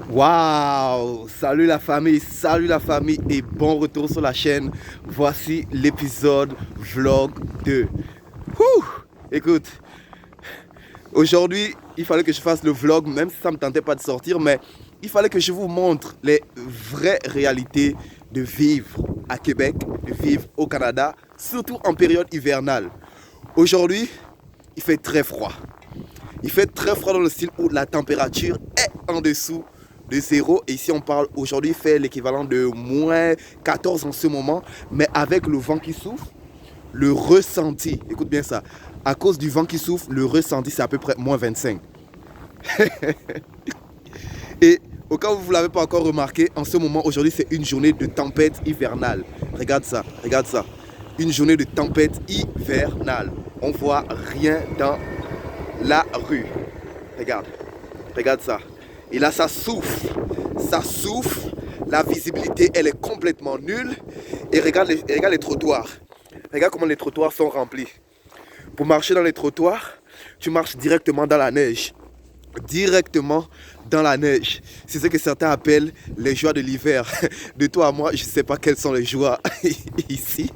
Waouh! Salut la famille et bon retour sur la chaîne. Voici l'épisode vlog 2. Ouh! Écoute, aujourd'hui, il fallait que je fasse le vlog, même si ça ne me tentait pas de sortir, mais il fallait que je vous montre les vraies réalités de vivre à Québec, de vivre au Canada, surtout en période hivernale. Aujourd'hui, il fait très froid. Il fait très froid dans le style où la température est en dessous de 0. Et ici, on parle aujourd'hui, il fait l'équivalent de moins 14 en ce moment. Mais avec le vent qui souffle, le ressenti, écoute bien ça, à cause du vent qui souffle, le ressenti, c'est à peu près moins 25. Et au cas où vous ne l'avez pas encore remarqué, en ce moment, aujourd'hui, c'est une journée de tempête hivernale. Regarde ça, regarde ça. Une journée de tempête hivernale. On voit rien dans la rue. Regarde, regarde ça. Et là, ça souffle. Ça souffle. La visibilité, elle est complètement nulle. Et regarde les trottoirs. Regarde comment les trottoirs sont remplis. Pour marcher dans les trottoirs, tu marches directement dans la neige. Directement dans la neige. C'est ce que certains appellent les joies de l'hiver. De toi à moi, je ne sais pas quelles sont les joies ici.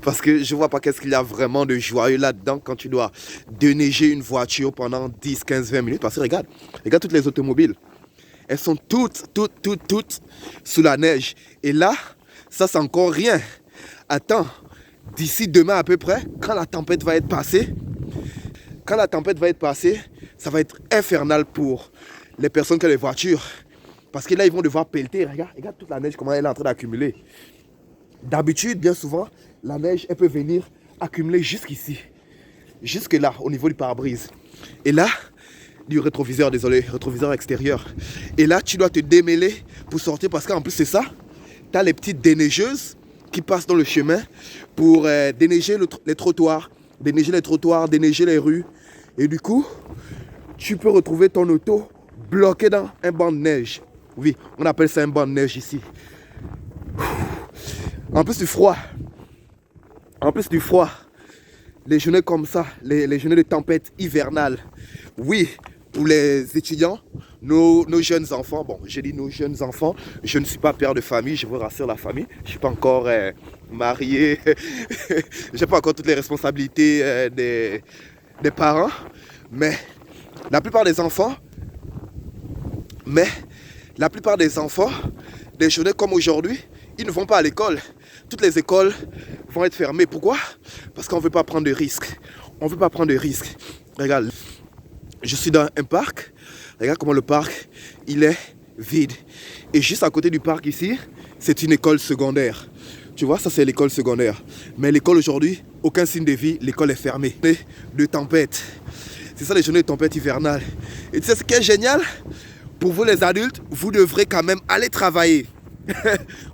Parce que je ne vois pas qu'est-ce qu'il y a vraiment de joyeux là-dedans quand tu dois déneiger une voiture pendant 10, 15, 20 minutes. Parce que regarde toutes les automobiles. Elles sont toutes sous la neige. Et là, ça c'est encore rien. Attends, d'ici demain à peu près, quand la tempête va être passée, ça va être infernal pour les personnes qui ont les voitures. Parce que là, ils vont devoir pelleter. Regarde toute la neige, comment elle est en train d'accumuler. D'habitude, bien souvent, la neige, elle peut venir accumuler jusqu'ici. Jusque là, au niveau du pare-brise. Et là, du rétroviseur, désolé, rétroviseur extérieur. Et là, tu dois te démêler pour sortir. Parce qu'en plus, c'est ça. Tu as les petites déneigeuses qui passent dans le chemin pour déneiger les trottoirs. Déneiger les rues. Et du coup, tu peux retrouver ton auto bloqué dans un banc de neige. Oui, on appelle ça un banc de neige ici. En plus du froid, les journées comme ça, les journées de tempête hivernale. Oui, pour les étudiants, nos jeunes enfants, bon, j'ai dit nos jeunes enfants, je ne suis pas père de famille, je vous rassure la famille, je ne suis pas encore marié, je n'ai pas encore toutes les responsabilités des parents, mais la plupart des enfants, des journées comme aujourd'hui, ils ne vont pas à l'école. Toutes les écoles vont être fermées. Pourquoi? Parce qu'on ne veut pas prendre de risques. Regarde, je suis dans un parc. Regarde comment le parc, il est vide. Et juste à côté du parc ici, c'est une école secondaire. Tu vois, ça c'est l'école secondaire. Mais l'école aujourd'hui, aucun signe de vie, l'école est fermée. De tempête. C'est ça les journées de tempête hivernale. Et tu sais ce qui est génial? Pour vous les adultes, vous devrez quand même aller travailler.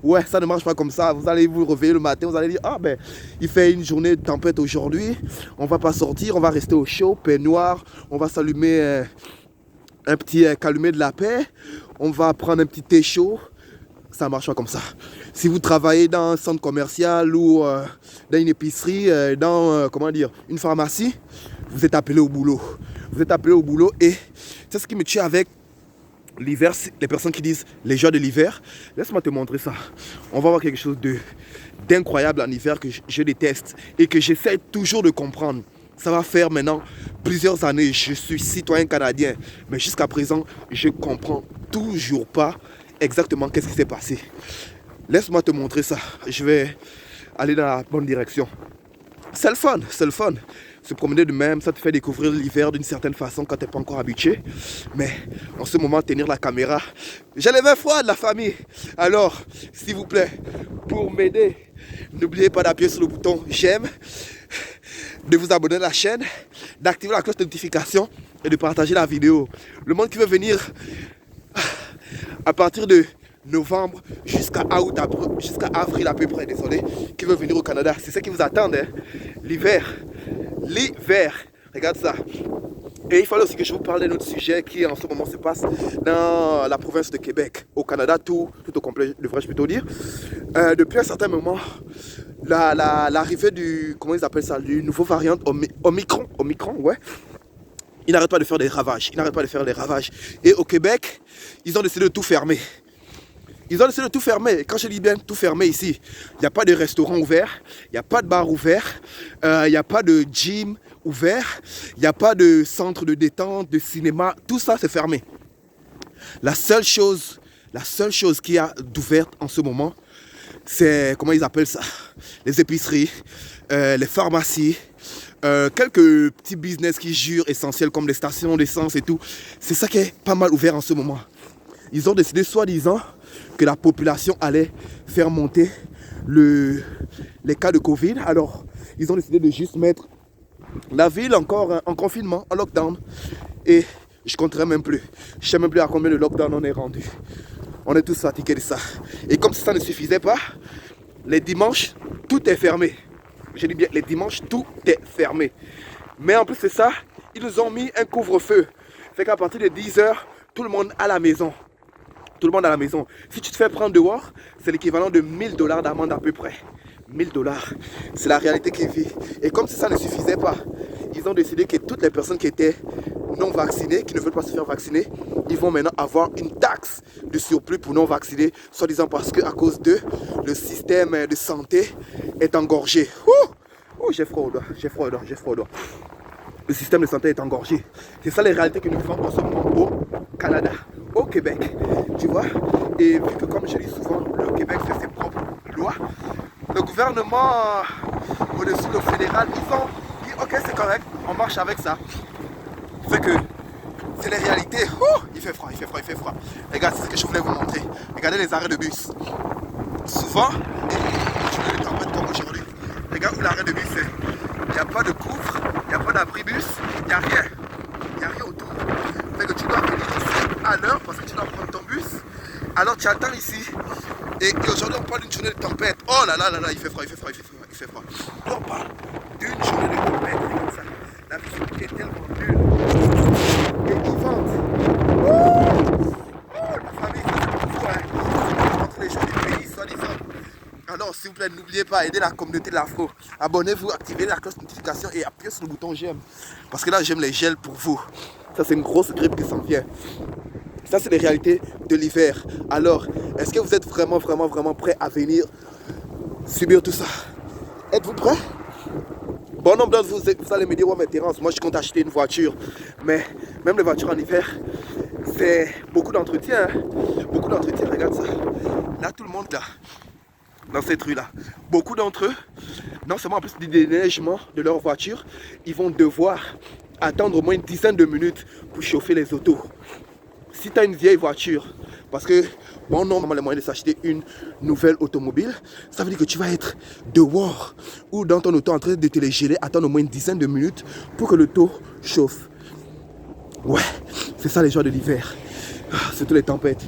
Ouais, ça ne marche pas comme ça. Vous allez vous réveiller le matin, vous allez dire, ah ben, il fait une journée de tempête aujourd'hui, on va pas sortir, on va rester au chaud, peignoir, on va s'allumer un petit calumet de la paix, on va prendre un petit thé chaud. Ça ne marche pas comme ça. Si vous travaillez dans un centre commercial ou dans une épicerie, dans une pharmacie, vous êtes appelé au boulot. Et c'est ce qui me tue avec l'hiver, les personnes qui disent les joies de l'hiver. Laisse-moi te montrer ça. On va voir quelque chose d'incroyable en hiver que je déteste et que j'essaie toujours de comprendre. Ça va faire maintenant plusieurs années. Je suis citoyen canadien. Mais jusqu'à présent, je ne comprends toujours pas exactement qu'est-ce qui s'est passé. Laisse-moi te montrer ça. Je vais aller dans la bonne direction. C'est le fun. Se promener de même, ça te fait découvrir l'hiver d'une certaine façon quand tu n'es pas encore habitué. Mais en ce moment, tenir la caméra, j'ai les mains froides, la famille. Alors, s'il vous plaît, pour m'aider, n'oubliez pas d'appuyer sur le bouton j'aime, de vous abonner à la chaîne, d'activer la cloche de notification et de partager la vidéo. Le monde qui veut venir à partir de novembre jusqu'à avril à peu près, désolé, qui veut venir au Canada, c'est ce qui vous attend, hein? L'hiver, regarde ça. Et il fallait aussi que je vous parle d'un autre sujet qui en ce moment se passe dans la province de Québec, au Canada, tout au complet, devrais-je plutôt dire. Depuis un certain moment, l'arrivée du, comment ils appellent ça, du nouveau variant Omicron, ouais, Ils n'arrêtent pas de faire des ravages. Ils n'arrêtent pas de faire des ravages. Et au Québec, ils ont décidé de tout fermer. Ils ont décidé de tout fermer. Et quand je dis bien tout fermer ici, il n'y a pas de restaurant ouvert, il n'y a pas de bar ouvert, il n'y a pas de gym ouvert, il n'y a pas de centre de détente, de cinéma. Tout ça, c'est fermé. La seule chose qu'il y a d'ouverte en ce moment, c'est, comment ils appellent ça, les épiceries, les pharmacies, quelques petits business qui jurent essentiels comme les stations d'essence et tout. C'est ça qui est pas mal ouvert en ce moment. Ils ont décidé, soi-disant, que la population allait faire monter les cas de Covid. Alors, ils ont décidé de juste mettre la ville encore en confinement, en lockdown. Et je compterai même plus. Je ne sais même plus à combien de lockdown on est rendu. On est tous fatigués de ça. Et comme ça ne suffisait pas, les dimanches, tout est fermé. Je dis bien, les dimanches, tout est fermé. Mais en plus de ça, ils nous ont mis un couvre-feu. Fait qu'à partir de 10h, tout le monde à la maison. Tout le monde à la maison. Si tu te fais prendre dehors, c'est l'équivalent de 1000 $ d'amende à peu près. 1000 $. C'est la réalité qui vit. Et comme si ça ne suffisait pas, ils ont décidé que toutes les personnes qui étaient non vaccinées, qui ne veulent pas se faire vacciner, ils vont maintenant avoir une taxe de surplus pour non vaccinés, soi-disant parce qu'à cause d'eux, le système de santé est engorgé. J'ai froid au doigt, j'ai froid au doigt, j'ai froid au doigt. Le système de santé est engorgé. C'est ça les réalités que nous vivons en ce moment au Canada, au Québec, tu vois. Et vu que, comme je dis souvent, le Québec fait ses propres lois, le gouvernement au-dessus du fédéral, ils ont dit ok, c'est correct, on marche avec ça. Fait que c'est les réalités. Il fait froid, il fait froid, il fait froid. Regarde, c'est ce que je voulais vous montrer. Regardez les arrêts de bus. Souvent, je vais les tempêtes comme aujourd'hui. Regarde où l'arrêt de bus est. Il n'y a pas de couvre, il n'y a pas d'abribus, il n'y a rien. Il n'y a rien autour. Fait que tu dois venir ici à l'heure parce que tu dois prendre ton bus. Alors tu attends ici. Et aujourd'hui on parle d'une journée de tempête. Oh là là là là, il fait froid, il fait froid, il fait froid, il fait froid. Là on parle d'une journée de tempête. Regarde ça. La visibilité est tellement nulle. Et ils vendent. La famille, ça c'est pour vous, hein. Entre les gens du pays, soi-disant. Alors s'il vous plaît, n'oubliez pas, aidez la communauté de l'Afro. Abonnez-vous, activez la cloche de notification et appuyez sur le bouton j'aime. Parce que là j'aime les gels pour vous. Ça c'est une grosse grippe qui s'en vient. Ça c'est les réalités de l'hiver. Alors, est-ce que vous êtes vraiment prêts à venir subir tout ça? Êtes-vous prêts? Bon nombre d'entre vous, vous allez me dire, ouais mais Terence, moi je compte acheter une voiture. Mais même les voitures en hiver, c'est beaucoup d'entretien. Hein? Beaucoup d'entretien, regarde ça. Là tout le monde là, dans cette rue là, beaucoup d'entre eux, non seulement en plus du déneigement de leur voiture, ils vont devoir attendre au moins une dizaine de minutes pour chauffer les autos. Si tu as une vieille voiture, parce que bon nombre les moyens de s'acheter une nouvelle automobile, ça veut dire que tu vas être dehors ou dans ton auto en train de te les geler, attendre au moins une dizaine de minutes pour que l'auto chauffe. Ouais, c'est ça les joies de l'hiver. Surtout les tempêtes.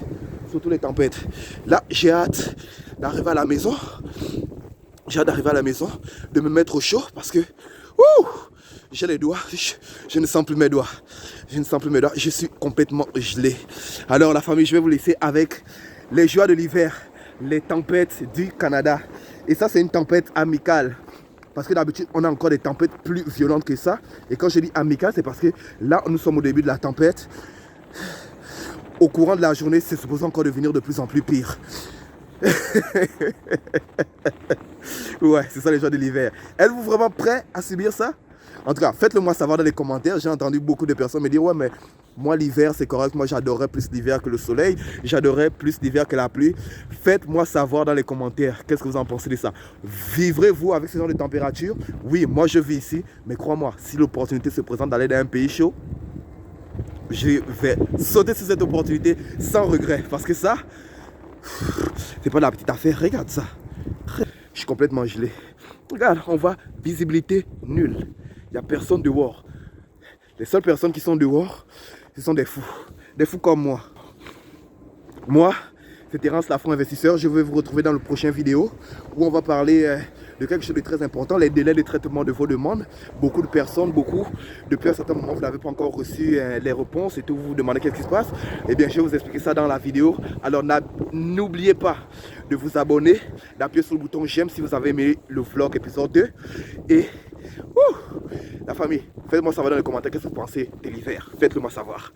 Surtout les tempêtes. Là, j'ai hâte d'arriver à la maison. J'ai hâte d'arriver à la maison, de me mettre au chaud parce que j'ai les doigts, je ne sens plus mes doigts. Je ne sens plus mes doigts, je suis complètement gelé. Alors la famille, je vais vous laisser avec les joies de l'hiver, les tempêtes du Canada. Et ça, c'est une tempête amicale. Parce que d'habitude, on a encore des tempêtes plus violentes que ça. Et quand je dis amicale, c'est parce que là, nous sommes au début de la tempête. Au courant de la journée, c'est supposé encore devenir de plus en plus pire. Ouais, c'est ça les joies de l'hiver. Êtes-vous vraiment prêts à subir ça? En tout cas, faites-le moi savoir dans les commentaires. J'ai entendu beaucoup de personnes me dire, ouais, mais moi l'hiver c'est correct, moi j'adorerais plus l'hiver que le soleil, j'adorerais plus l'hiver que la pluie. Faites-moi savoir dans les commentaires, qu'est-ce que vous en pensez de ça? Vivrez-vous avec ce genre de température? Oui, moi je vis ici, mais crois-moi, si l'opportunité se présente d'aller dans un pays chaud, je vais sauter sur cette opportunité sans regret. Parce que ça, c'est pas de la petite affaire, regarde ça. Je suis complètement gelé. Regarde, on voit visibilité nulle. Il n'y a personne dehors. Les seules personnes qui sont dehors, ce sont des fous. Des fous comme moi. Moi, c'est Terence l'Afro Investisseur. Je vais vous retrouver dans le prochain vidéo où on va parler de quelque chose de très important, les délais de traitement de vos demandes. Beaucoup de personnes, depuis un certain moment, vous n'avez pas encore reçu les réponses et tout, vous vous demandez qu'est-ce qui se passe. Eh bien, je vais vous expliquer ça dans la vidéo. Alors, n'oubliez pas de vous abonner, d'appuyer sur le bouton j'aime si vous avez aimé le vlog épisode 2. Et, la famille, Faites-moi savoir dans les commentaires qu'est-ce que vous pensez de l'hiver. Faites-le moi savoir.